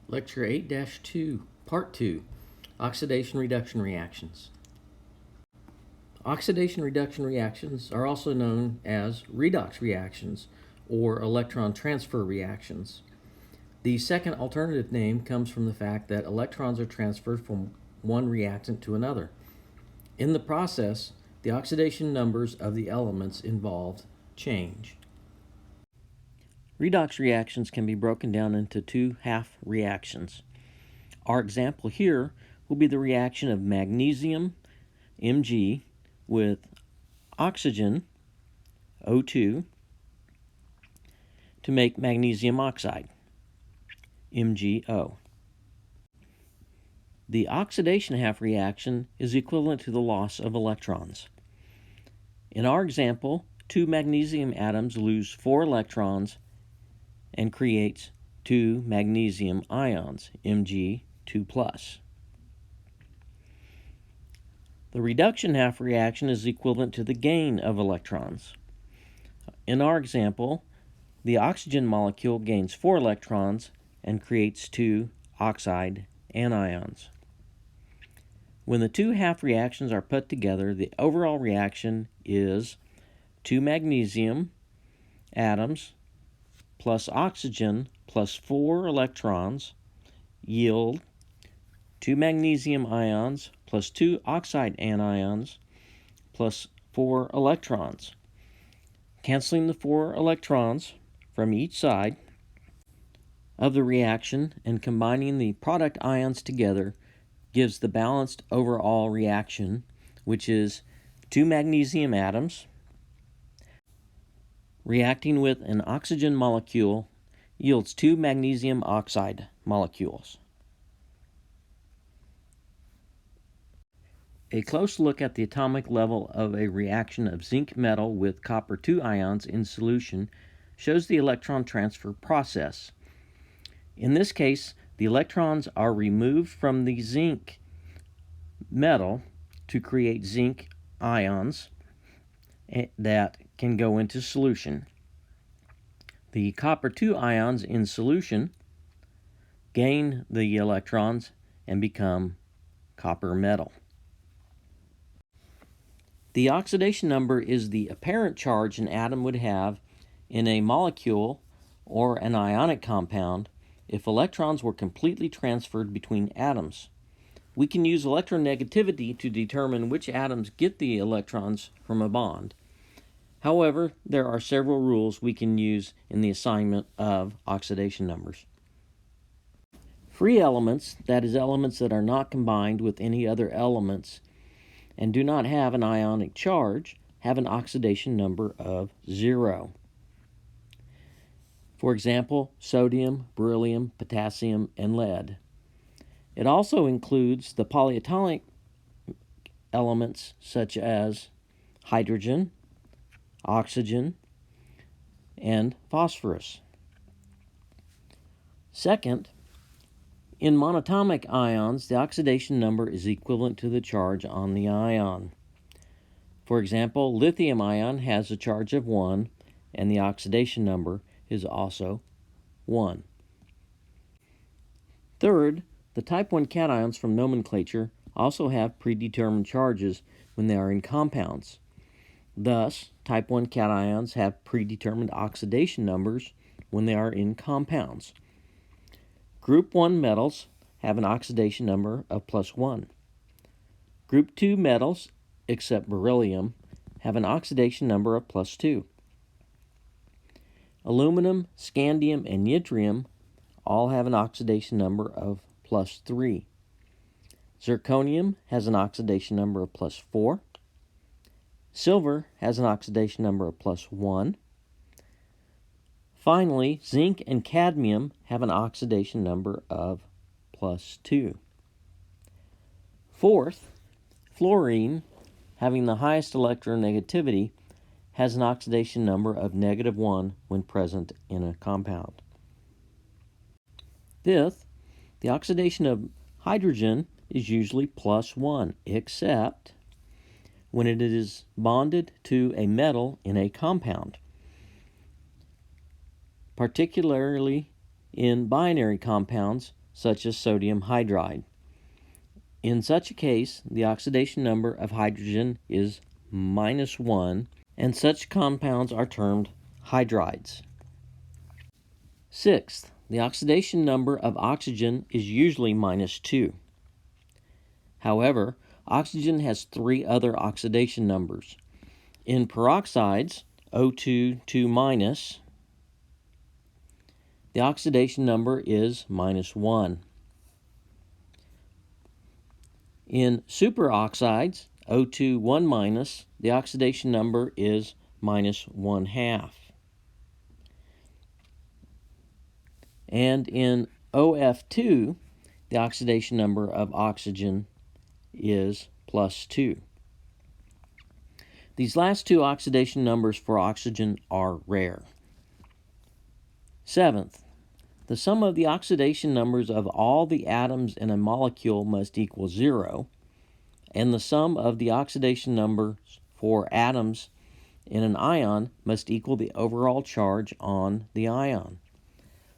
Lecture 8-2, Part 2, Oxidation-Reduction Reactions. Oxidation-reduction reactions are also known as redox reactions or electron transfer reactions. The second alternative name comes from the fact that electrons are transferred from one reactant to another. In the process, the oxidation numbers of the elements involved change. Redox reactions can be broken down into two half reactions. Our example here will be the reaction of magnesium, Mg, with oxygen, O2, to make magnesium oxide, MgO. The oxidation half reaction is equivalent to the loss of electrons. In our example, two magnesium atoms lose 4 electrons and creates 2 magnesium ions, Mg2+. The reduction half reaction is equivalent to the gain of electrons. In our example, the oxygen molecule gains 4 electrons and creates 2 oxide anions. When the two half reactions are put together, the overall reaction is 2 magnesium atoms plus oxygen plus 4 electrons yield 2 magnesium ions plus 2 oxide anions plus 4 electrons. Canceling the 4 electrons from each side of the reaction and combining the product ions together gives the balanced overall reaction, which is 2 magnesium atoms reacting with an oxygen molecule yields 2 magnesium oxide molecules. A close look at the atomic level of a reaction of zinc metal with copper 2 ions in solution shows the electron transfer process. In this case, the electrons are removed from the zinc metal to create zinc ions that can go into solution. The copper 2 ions in solution gain the electrons and become copper metal. The oxidation number is the apparent charge an atom would have in a molecule or an ionic compound if electrons were completely transferred between atoms. We can use electronegativity to determine which atoms get the electrons from a bond. However, there are several rules we can use in the assignment of oxidation numbers. Free elements, that is, elements that are not combined with any other elements and do not have an ionic charge, have an oxidation number of 0. For example, sodium, beryllium, potassium, and lead. It also includes the polyatomic elements such as hydrogen, oxygen, and phosphorus. Second, in monatomic ions, the oxidation number is equivalent to the charge on the ion. For example, lithium ion has a charge of 1, and the oxidation number is also 1. Third, the type 1 cations from nomenclature also have predetermined charges when they are in compounds. Thus, type 1 cations have predetermined oxidation numbers when they are in compounds. Group 1 metals have an oxidation number of +1. Group 2 metals, except beryllium, have an oxidation number of +2. Aluminum, scandium, and yttrium all have an oxidation number of +3. Zirconium has an oxidation number of +4. Silver has an oxidation number of +1. Finally, zinc and cadmium have an oxidation number of +2. Fourth, fluorine, having the highest electronegativity, has an oxidation number of -1 when present in a compound. Fifth, the oxidation of hydrogen is usually +1, except when it is bonded to a metal in a compound, particularly in binary compounds such as sodium hydride. In such a case, the oxidation number of hydrogen is -1, and such compounds are termed hydrides. Sixth, the oxidation number of oxygen is usually -2. However, oxygen has 3 other oxidation numbers. In peroxides, O2 2-, the oxidation number is -1. In superoxides, O2 1-, the oxidation number is -1/2. And in OF2, the oxidation number of oxygen is +2. These last 2 oxidation numbers for oxygen are rare. Seventh, the sum of the oxidation numbers of all the atoms in a molecule must equal 0, and the sum of the oxidation numbers for atoms in an ion must equal the overall charge on the ion.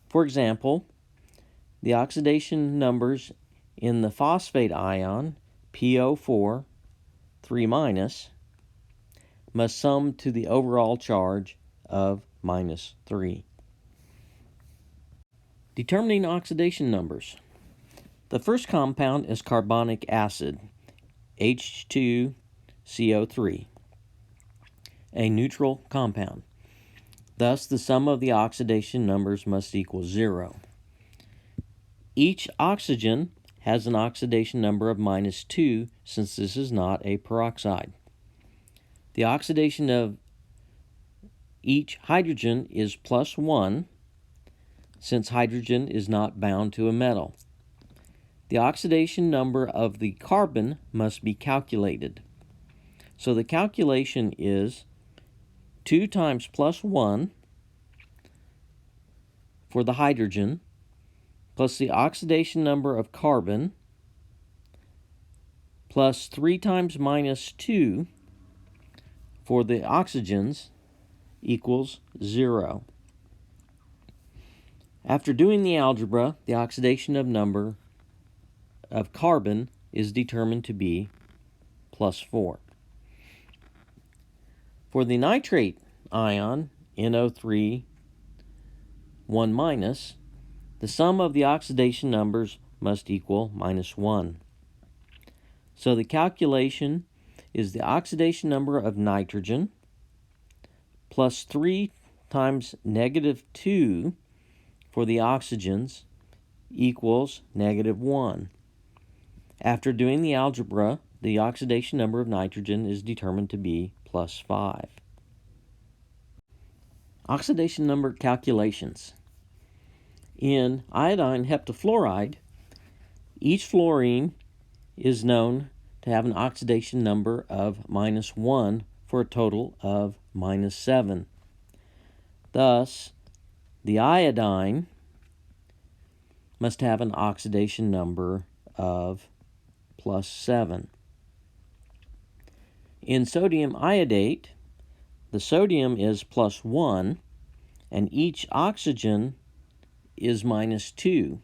For example, the oxidation numbers in the phosphate ion, PO4 3-, must sum to the overall charge of -3. Determining oxidation numbers. The first compound is carbonic acid, H2CO3, a neutral compound. Thus, the sum of the oxidation numbers must equal 0. Each oxygen has an oxidation number of -2 since this is not a peroxide. The oxidation of each hydrogen is +1 since hydrogen is not bound to a metal. The oxidation number of the carbon must be calculated. So the calculation is 2 times +1 for the hydrogen plus the oxidation number of carbon plus 3 times -2 for the oxygens equals 0. After doing the algebra, the oxidation number of carbon is determined to be +4. For the nitrate ion, NO3 1-, the sum of the oxidation numbers must equal -1. So the calculation is the oxidation number of nitrogen plus 3 times -2 for the oxygens equals -1. After doing the algebra, the oxidation number of nitrogen is determined to be +5. Oxidation number calculations. In iodine heptafluoride, each fluorine is known to have an oxidation number of -1 for a total of -7. Thus, the iodine must have an oxidation number of +7. In sodium iodate, the sodium is +1, and each oxygen is -2.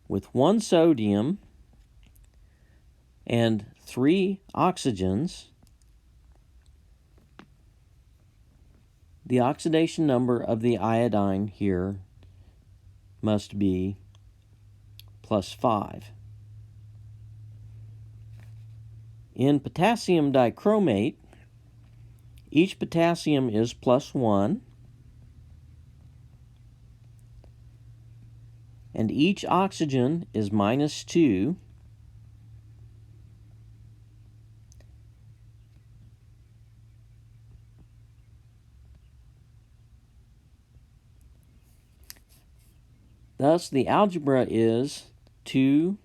With 1 sodium and 3 oxygens, the oxidation number of the iodine here must be +5. In potassium dichromate, each potassium is +1, and each oxygen is -2. Thus, the algebra is 2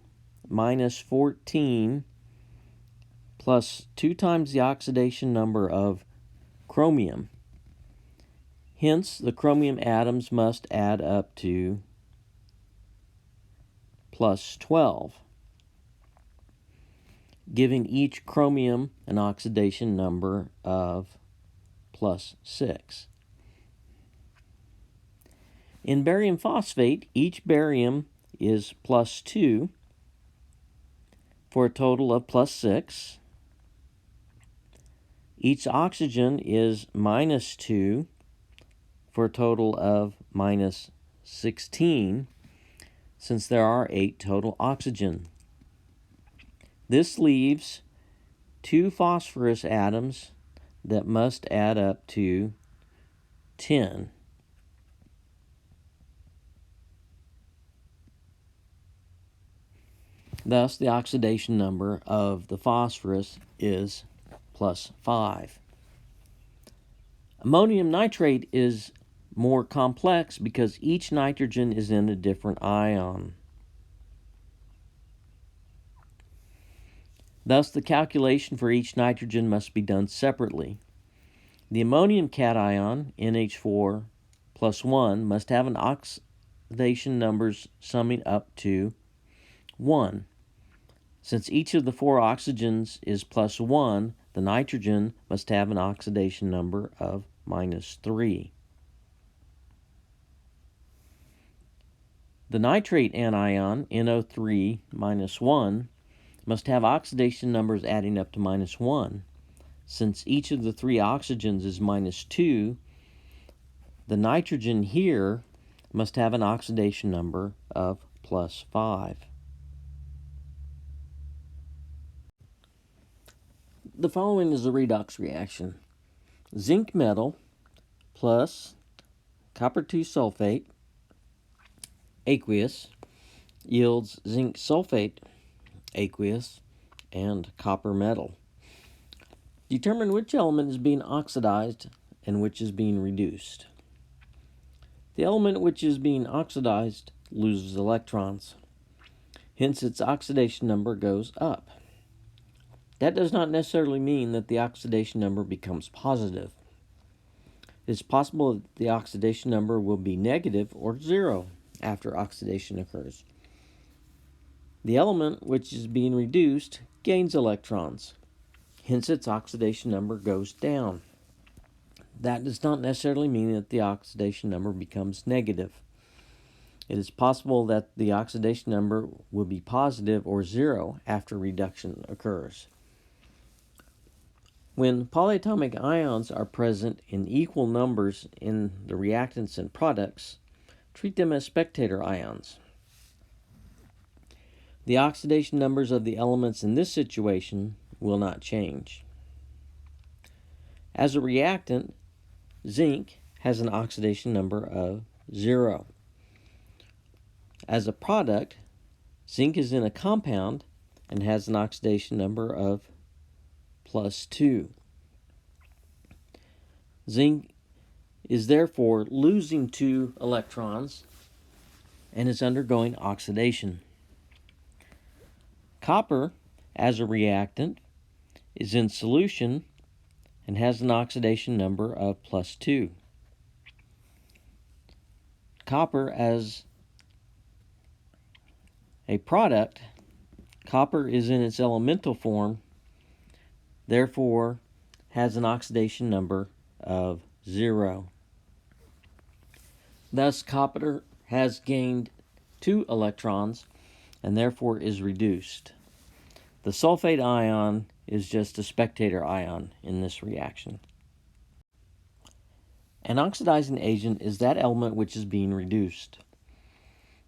minus 14 plus 2 times the oxidation number of chromium. Hence, the chromium atoms must add up to +12, giving each chromium an oxidation number of +6. In barium phosphate, each barium is plus 2 for a total of plus 6. Each oxygen is minus 2 for a total of minus 16, since there are 8 total oxygen. This leaves 2 phosphorus atoms that must add up to 10. Thus, the oxidation number of the phosphorus is plus 5. Ammonium nitrate is more complex because each nitrogen is in a different ion. Thus, the calculation for each nitrogen must be done separately. The ammonium cation, NH4 plus 1, must have an oxidation numbers summing up to 1. Since each of the 4 oxygens is plus 1, the nitrogen must have an oxidation number of minus 3. The nitrate anion, NO3 minus 1, must have oxidation numbers adding up to minus 1. Since each of the 3 oxygens is minus 2, the nitrogen here must have an oxidation number of plus 5. The following is a redox reaction. Zinc metal plus copper 2 sulfate aqueous yields zinc sulfate aqueous and copper metal. Determine which element is being oxidized and which is being reduced. The element which is being oxidized loses electrons. Hence, its oxidation number goes up. That does not necessarily mean that the oxidation number becomes positive. It is possible that the oxidation number will be negative or 0 after oxidation occurs. The element which is being reduced gains electrons. Hence, its oxidation number goes down. That does not necessarily mean that the oxidation number becomes negative. It is possible that the oxidation number will be positive or 0 after reduction occurs. When polyatomic ions are present in equal numbers in the reactants and products, treat them as spectator ions. The oxidation numbers of the elements in this situation will not change. As a reactant, zinc has an oxidation number of 0. As a product, zinc is in a compound and has an oxidation number of plus 2. Zinc is therefore losing 2 electrons and is undergoing oxidation. Copper, as a reactant, is in solution and has an oxidation number of plus 2. Copper, as a product, copper is in its elemental form, therefore has an oxidation number of 0. Thus, copper has gained 2 electrons and therefore is reduced. The sulfate ion is just a spectator ion in this reaction. An oxidizing agent is that element which is being reduced.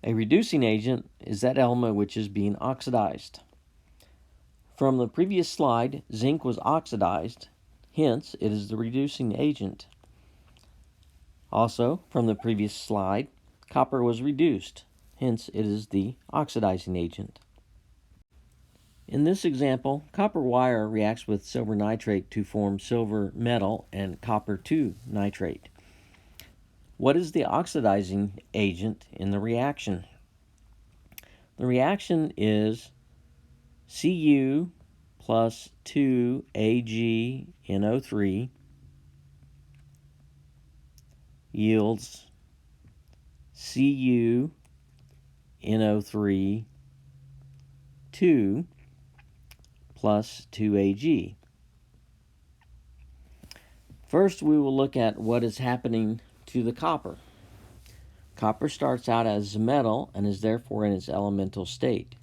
A reducing agent is that element which is being oxidized. From the previous slide, zinc was oxidized, hence it is the reducing agent. Also, from the previous slide, copper was reduced, hence it is the oxidizing agent. In this example, copper wire reacts with silver nitrate to form silver metal and copper 2 nitrate. What is the oxidizing agent in the reaction? The reaction is Cu plus 2AgNO3 yields CuNO3 2 plus 2Ag. First, we will look at what is happening to the copper. Copper starts out as a metal and is therefore in its elemental state.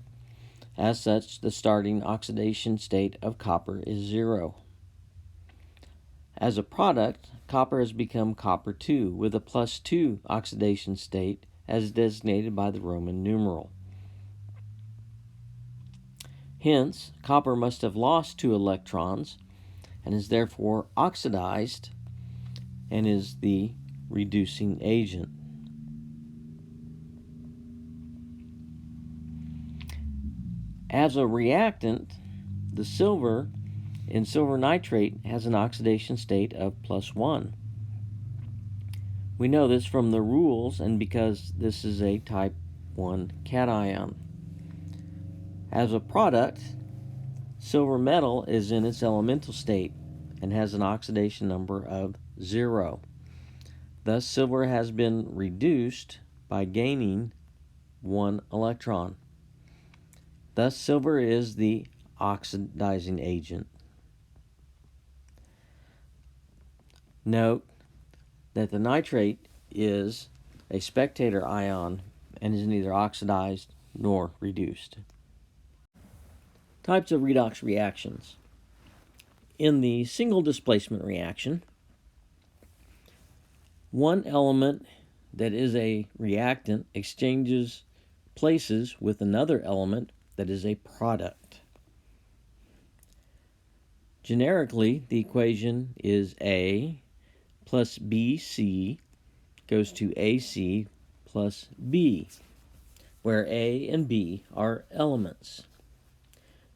As such, the starting oxidation state of copper is 0. As a product, copper has become copper 2 with a +2 oxidation state as designated by the Roman numeral. Hence, copper must have lost 2 electrons and is therefore oxidized and is the reducing agent. As a reactant, the silver in silver nitrate has an oxidation state of +1. We know this from the rules and because this is a type 1 cation. As a product, silver metal is in its elemental state and has an oxidation number of 0. Thus, silver has been reduced by gaining 1 electron. Thus, silver is the oxidizing agent. Note that the nitrate is a spectator ion and is neither oxidized nor reduced. Types of redox reactions. In the single displacement reaction, one element that is a reactant exchanges places with another element that is a product. Generically, the equation is A plus BC goes to AC plus B, where A and B are elements.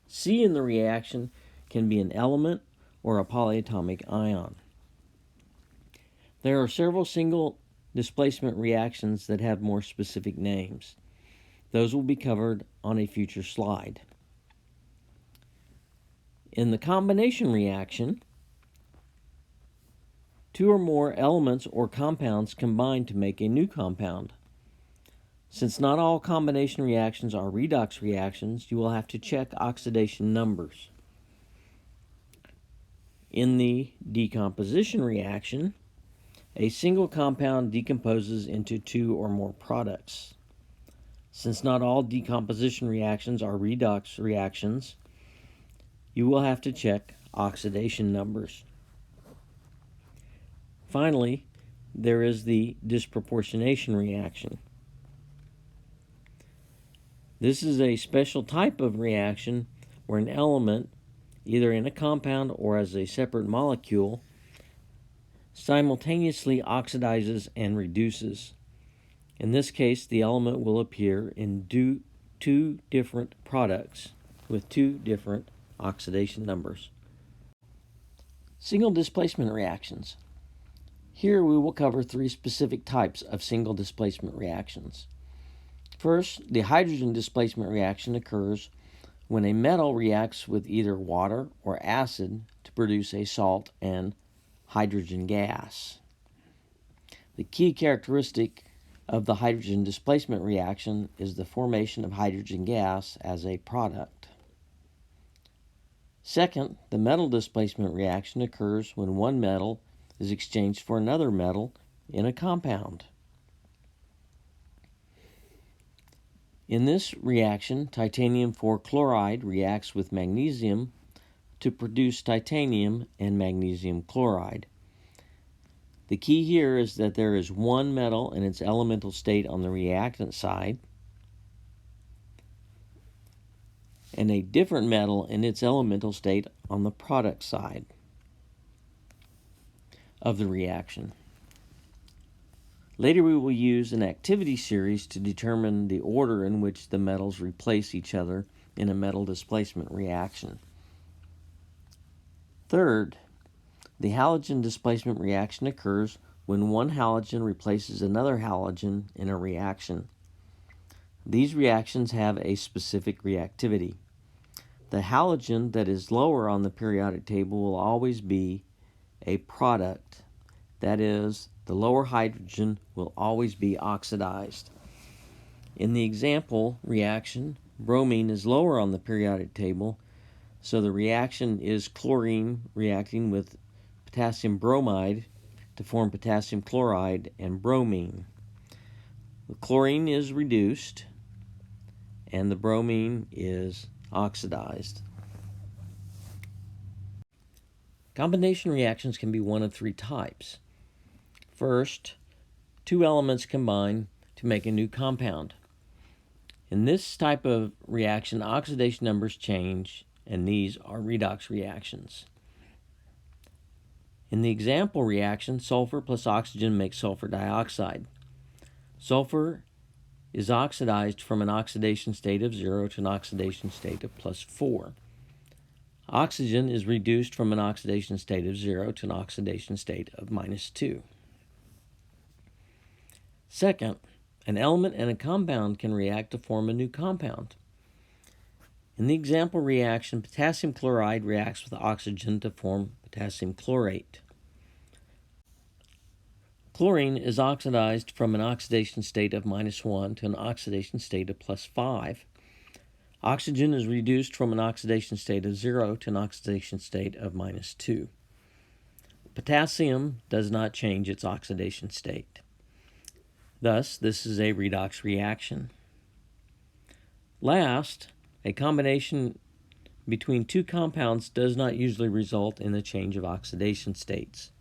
C in the reaction can be an element or a polyatomic ion. There are several single displacement reactions that have more specific names. Those will be covered on a future slide. In the combination reaction, 2 or more elements or compounds combine to make a new compound. Since not all combination reactions are redox reactions, you will have to check oxidation numbers. In the decomposition reaction, a single compound decomposes into 2 or more products. Since not all decomposition reactions are redox reactions, you will have to check oxidation numbers. Finally, there is the disproportionation reaction. This is a special type of reaction where an element, either in a compound or as a separate molecule, simultaneously oxidizes and reduces. In this case, the element will appear in 2 different products with 2 different oxidation numbers. Single displacement reactions. Here we will cover 3 specific types of single displacement reactions. First, the hydrogen displacement reaction occurs when a metal reacts with either water or acid to produce a salt and hydrogen gas. The key characteristic of the hydrogen displacement reaction is the formation of hydrogen gas as a product. Second, the metal displacement reaction occurs when one metal is exchanged for another metal in a compound. In this reaction, titanium 4 chloride reacts with magnesium to produce titanium and magnesium chloride. The key here is that there is one metal in its elemental state on the reactant side and a different metal in its elemental state on the product side of the reaction. Later we will use an activity series to determine the order in which the metals replace each other in a metal displacement reaction. Third, the halogen displacement reaction occurs when one halogen replaces another halogen in a reaction. These reactions have a specific reactivity. The halogen that is lower on the periodic table will always be a product. That is, the lower hydrogen will always be oxidized. In the example reaction, bromine is lower on the periodic table, so the reaction is chlorine reacting with potassium bromide to form potassium chloride and bromine. The chlorine is reduced and the bromine is oxidized. Combination reactions can be one of three types. First, two elements combine to make a new compound. In this type of reaction, oxidation numbers change, and these are redox reactions. In the example reaction, sulfur plus oxygen makes sulfur dioxide. Sulfur is oxidized from an oxidation state of 0 to an oxidation state of +4. Oxygen is reduced from an oxidation state of 0 to an oxidation state of -2. Second, an element and a compound can react to form a new compound. In the example reaction, potassium chloride reacts with oxygen to form potassium chlorate. Chlorine is oxidized from an oxidation state of -1 to an oxidation state of +5. Oxygen is reduced from an oxidation state of 0 to an oxidation state of -2. Potassium does not change its oxidation state. Thus, this is a redox reaction. Last, a combination between two compounds does not usually result in the change of oxidation states.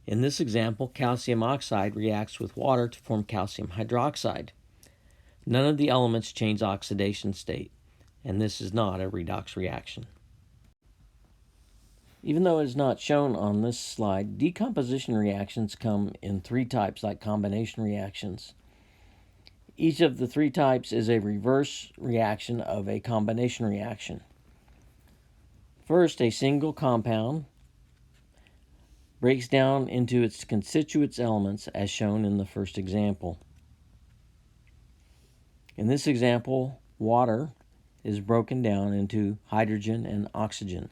In this example, calcium oxide reacts with water to form calcium hydroxide. None of the elements change oxidation state, and this is not a redox reaction. Even though it is not shown on this slide, decomposition reactions come in three types like combination reactions. Each of the three types is a reverse reaction of a combination reaction. First, a single compound breaks down into its constituent elements as shown in the first example. In this example, water is broken down into hydrogen and oxygen.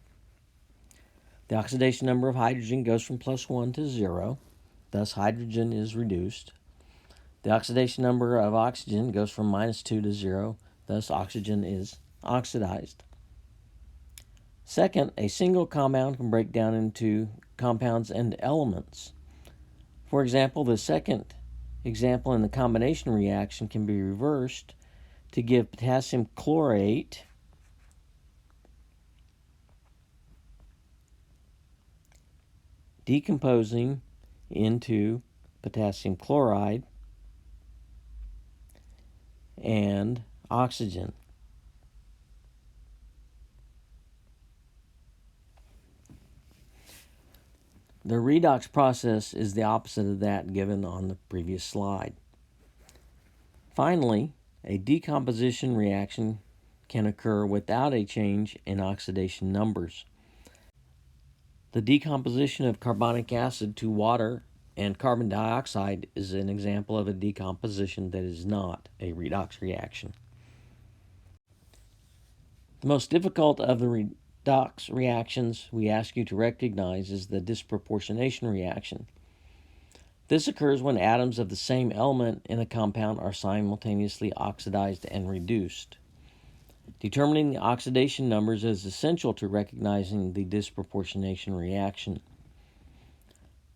The oxidation number of hydrogen goes from +1 to 0, thus hydrogen is reduced. The oxidation number of oxygen goes from -2 to 0, thus oxygen is oxidized. Second, a single compound can break down into compounds and elements. For example, the second example in the combination reaction can be reversed to give potassium chlorate decomposing into potassium chloride and oxygen. The redox process is the opposite of that given on the previous slide. Finally, a decomposition reaction can occur without a change in oxidation numbers. The decomposition of carbonic acid to water and carbon dioxide is an example of a decomposition that is not a redox reaction. The most difficult of the redox reactions we ask you to recognize is the disproportionation reaction. This occurs when atoms of the same element in a compound are simultaneously oxidized and reduced. Determining the oxidation numbers is essential to recognizing the disproportionation reaction.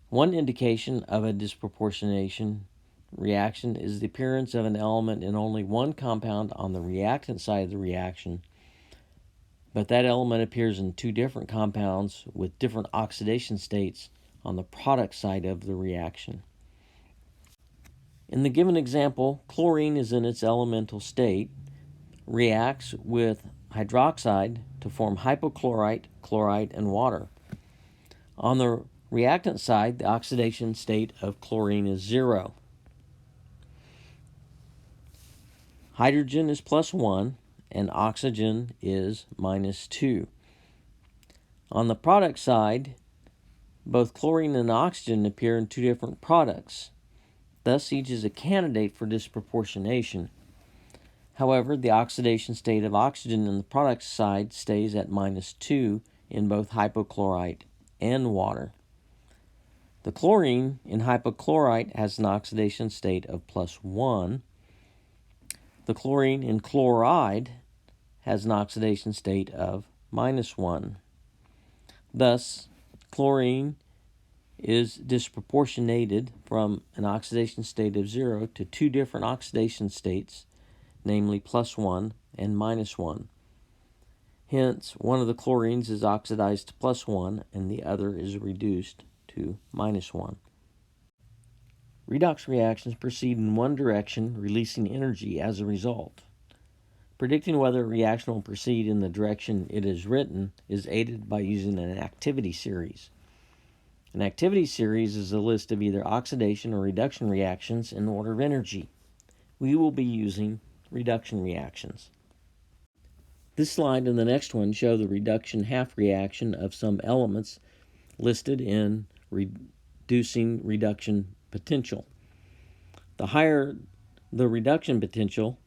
One indication of a disproportionation reaction is the appearance of an element in only one compound on the reactant side of the reaction, but that element appears in two different compounds with different oxidation states on the product side of the reaction. In the given example, chlorine is in its elemental state, reacts with hydroxide to form hypochlorite, chloride, and water. On the reactant side, the oxidation state of chlorine is 0. Hydrogen is +1 and oxygen is -2. On the product side, both chlorine and oxygen appear in two different products. Thus, each is a candidate for disproportionation. However, the oxidation state of oxygen in the product side stays at -2 in both hypochlorite and water. The chlorine in hypochlorite has an oxidation state of +1. The chlorine in chloride has an oxidation state of -1. Thus, chlorine is disproportionated from an oxidation state of 0 to two different oxidation states, namely +1 and -1. Hence, one of the chlorines is oxidized to +1 and the other is reduced to -1. Redox reactions proceed in one direction, releasing energy as a result. Predicting whether a reaction will proceed in the direction it is written is aided by using an activity series. An activity series is a list of either oxidation or reduction reactions in order of energy. We will be using reduction reactions. This slide and the next one show the reduction half reaction of some elements listed in reducing reduction potential. The higher the reduction potential,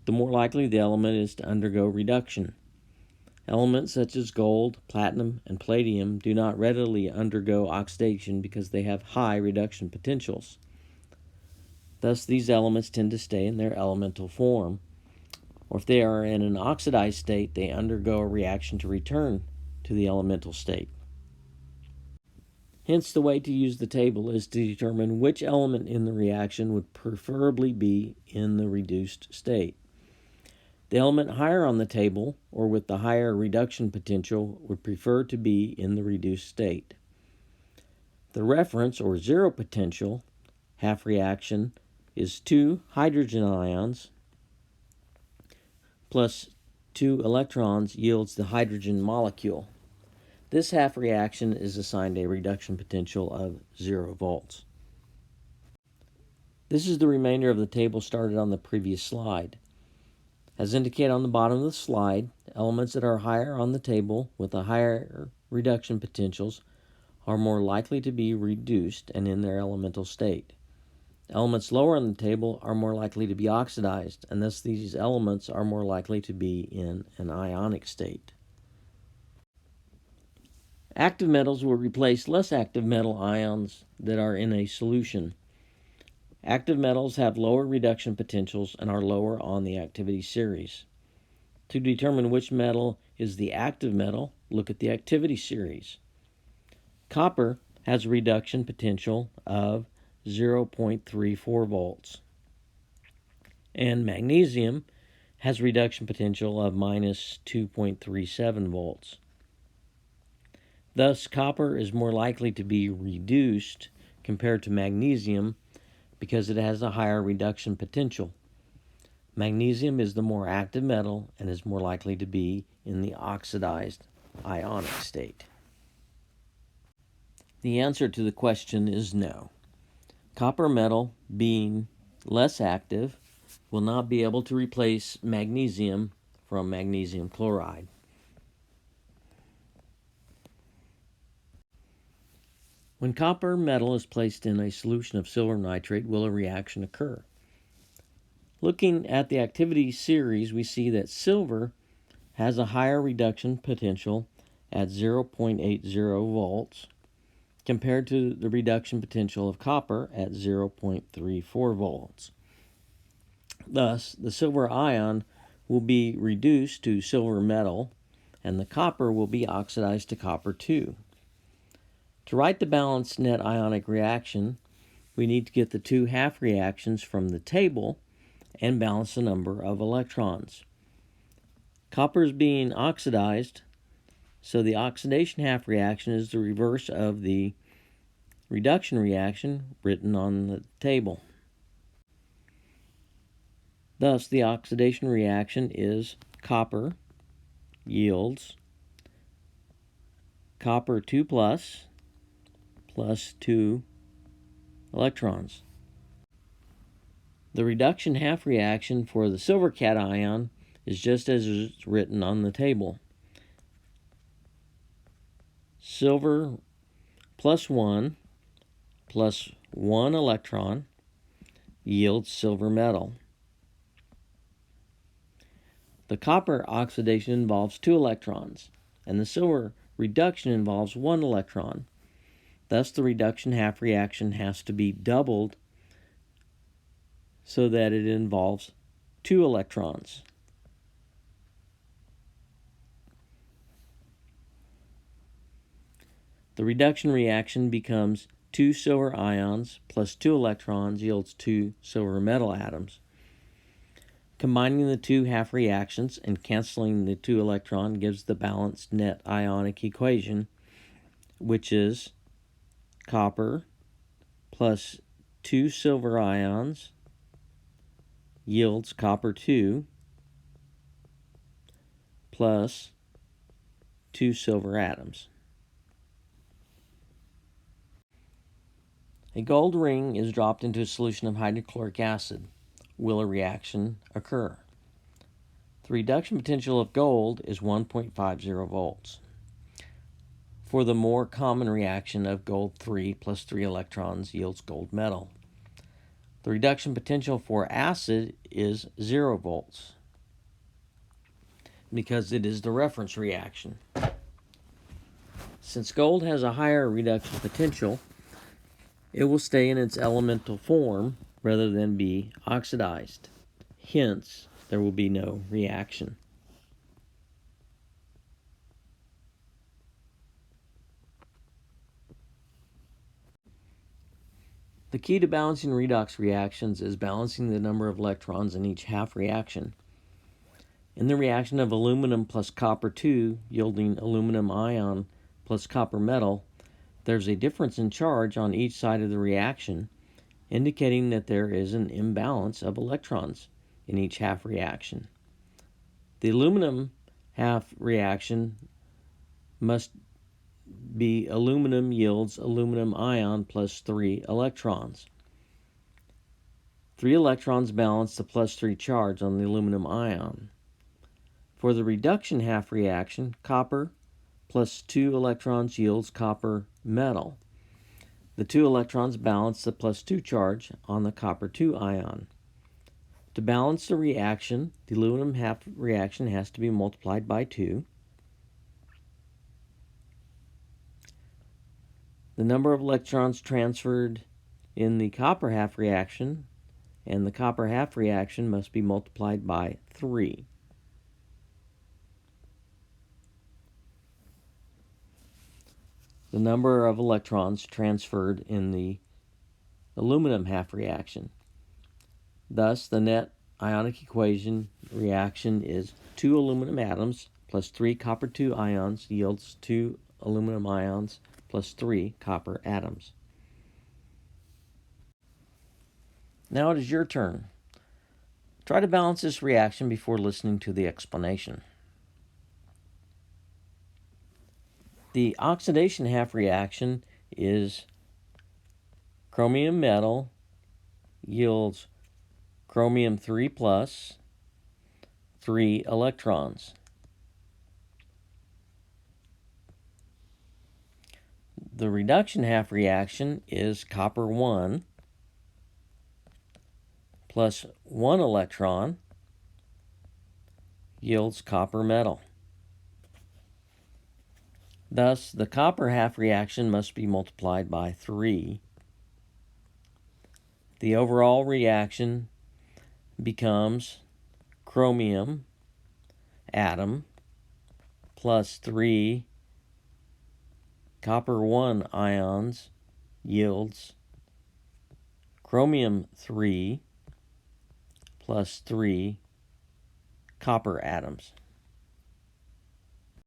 the more likely the element is to undergo reduction. Elements such as gold, platinum, and palladium do not readily undergo oxidation because they have high reduction potentials. Thus, these elements tend to stay in their elemental form, or if they are in an oxidized state, they undergo a reaction to return to the elemental state. Hence, the way to use the table is to determine which element in the reaction would preferably be in the reduced state. The element higher on the table, or with the higher reduction potential, would prefer to be in the reduced state. The reference, or zero potential, half reaction is 2 hydrogen ions plus 2 electrons yields the hydrogen molecule. This half reaction is assigned a reduction potential of 0 volts. This is the remainder of the table started on the previous slide. As indicated on the bottom of the slide, elements that are higher on the table with a higher reduction potentials are more likely to be reduced and in their elemental state. Elements lower on the table are more likely to be oxidized, and thus these elements are more likely to be in an ionic state. Active metals will replace less active metal ions that are in a solution. Active metals have lower reduction potentials and are lower on the activity series. To determine which metal is the active metal, look at the activity series. Copper has a reduction potential of 0.34 volts, and magnesium has a reduction potential of minus 2.37 volts. Thus, copper is more likely to be reduced compared to magnesium because it has a higher reduction potential. Magnesium is the more active metal and is more likely to be in the oxidized ionic state. The answer to the question is no. Copper metal, being less active, will not be able to replace magnesium from magnesium chloride. When copper metal is placed in a solution of silver nitrate, will a reaction occur? Looking at the activity series, we see that silver has a higher reduction potential at 0.80 volts compared to the reduction potential of copper at 0.34 volts. Thus, the silver ion will be reduced to silver metal, and the copper will be oxidized to copper 2. To write the balanced net ionic reaction, we need to get the two half reactions from the table and balance the number of electrons. Copper is being oxidized, so the oxidation half reaction is the reverse of the reduction reaction written on the table. Thus, the oxidation reaction is copper yields copper 2 plus 2 electrons. The reduction half reaction for the silver cation is just as it's written on the table. Silver plus 1 electron yields silver metal. The copper oxidation involves 2 electrons, and the silver reduction involves 1 electron. Thus, the reduction half reaction has to be doubled so that it involves 2 electrons. The reduction reaction becomes 2 silver ions plus 2 electrons yields 2 silver metal atoms. Combining the two half reactions and canceling the 2 electron gives the balanced net ionic equation, which is copper plus 2 silver ions yields copper 2 plus 2 silver atoms. A gold ring is dropped into a solution of hydrochloric acid. Will a reaction occur? The reduction potential of gold is 1.50 volts. For the more common reaction of gold 3 plus 3 electrons yields gold metal. The reduction potential for acid is 0 volts because it is the reference reaction. Since gold has a higher reduction potential, it will stay in its elemental form rather than be oxidized. Hence, there will be no reaction. The key to balancing redox reactions is balancing the number of electrons in each half reaction. In the reaction of aluminum plus copper 2 yielding aluminum ion plus copper metal, there's a difference in charge on each side of the reaction, indicating that there is an imbalance of electrons in each half reaction. The aluminum half reaction must be aluminum yields aluminum ion plus 3 electrons. 3 electrons balance the plus 3 charge on the aluminum ion. For the reduction half reaction, copper plus 2 electrons yields copper metal. The 2 electrons balance the plus 2 charge on the copper 2 ion. To balance the reaction, the aluminum half reaction has to be multiplied by 2. The number of electrons transferred in the copper half reaction and the copper half reaction must be multiplied by 3. The number of electrons transferred in the aluminum half reaction. Thus, the net ionic equation reaction is 2 aluminum atoms plus 3 copper 2 ions yields 2 aluminum ions plus 3 copper atoms. Now it is your turn. Try to balance this reaction before listening to the explanation. The oxidation half reaction is chromium metal yields chromium 3 plus 3 electrons. The reduction half reaction is copper 1 plus 1 electron yields copper metal. Thus, the copper half reaction must be multiplied by 3. The overall reaction becomes chromium atom plus 3 copper 1 ions yields chromium 3 plus 3 copper atoms.